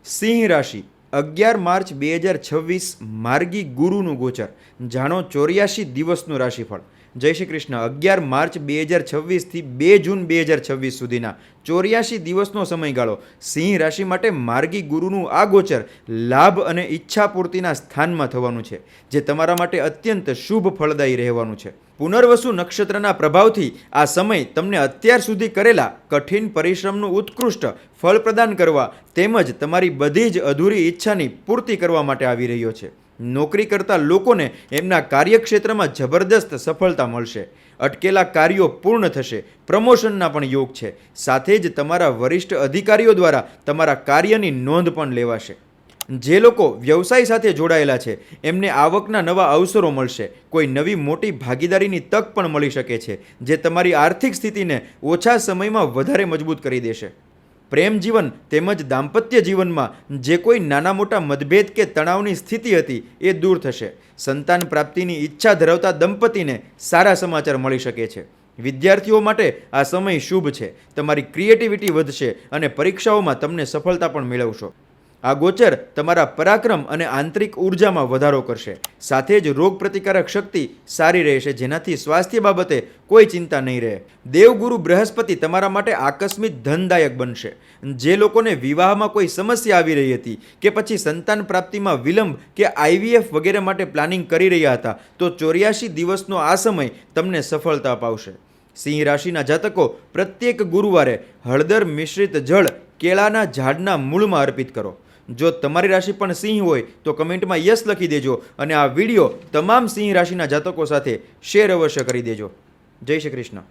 સિંહ રાશિ 11 માર્ચ 2026 માર્ગી ગુરુનું ગોચર. જાણો 84 દિવસનું રાશિફળ. જય શ્રી કૃષ્ણ. 11 માર્ચ 2026 થી 2 જૂન 2026 સુધીના 84 દિવસનો સમયગાળો સિંહ રાશિ માટે માર્ગી ગુરુનું આ ગોચર લાભ અને ઈચ્છા પૂર્તિના સ્થાનમાં થવાનું છે, જે તમારા માટે અત્યંત શુભ ફળદાયી રહેવાનું છે. પુનર્વસુ નક્ષત્રના પ્રભાવથી આ સમય તમને અત્યાર સુધી કરેલા કઠિન પરિશ્રમનું ઉત્કૃષ્ટ ફળ પ્રદાન કરવા તેમજ તમારી બધી જ અધૂરી ઈચ્છાની પૂર્તિ કરવા માટે આવી રહ્યો છે. નોકરી કરતા લોકોને એમના કાર્યક્ષેત્રમાં જબરદસ્ત સફળતા મળશે. અટકેલા કાર્યો પૂર્ણ થશે. પ્રમોશનના પણ યોગ છે. સાથે જ તમારા વરિષ્ઠ અધિકારીઓ દ્વારા તમારા કાર્યની નોંધ પણ લેવાશે. જે લોકો વ્યવસાય સાથે જોડાયેલા છે એમને આવકના નવા અવસરો મળશે. કોઈ નવી મોટી ભાગીદારીની તક પણ મળી શકે છે, જે તમારી આર્થિક સ્થિતિને ઓછા સમયમાં વધારે મજબૂત કરી દેશે. પ્રેમ જીવન તેમજ દાંપત્ય જીવનમાં જે કોઈ નાના મોટા મતભેદ કે તણાવની સ્થિતિ હતી એ દૂર થશે. સંતાન પ્રાપ્તિની ઈચ્છા ધરાવતા દંપતીને સારા સમાચાર મળી શકે છે. વિદ્યાર્થીઓ માટે આ સમય શુભ છે. તમારી ક્રિએટિવિટી વધશે અને પરીક્ષાઓમાં તમને સફળતા પણ મેળવશો. આ ગોચર તમારા પરાક્રમ અને આંતરિક ઉર્જામાં વધારો કરશે. સાથે જ રોગ પ્રતિકારક શક્તિ સારી રહેશે, જેનાથી સ્વાસ્થ્ય બાબતે કોઈ ચિંતા નહીં રહે. દેવગુરુ બૃહસ્પતિ તમારા માટે આકસ્મિક ધનદાયક બનશે. જે લોકોને વિવાહમાં કોઈ સમસ્યા આવી રહી હતી કે પછી સંતાન પ્રાપ્તિમાં વિલંબ કે IVF વગેરે માટે પ્લાનિંગ કરી રહ્યા હતા, તો 84 દિવસનો આ સમય તમને સફળતા અપાવશે. સિંહ રાશિના જાતકો પ્રત્યેક ગુરુવારે હળદર મિશ્રિત જળ કેળાના ઝાડના મૂળમાં અર્પિત કરો. જો તમારી રાશિ પણ સિંહ હોય તો કમેન્ટમાં યસ લખી દેજો અને આ વિડીયો તમામ સિંહ રાશિના જાતકો સાથે શેર અવશ્ય કરી દેજો. જય શ્રી કૃષ્ણ.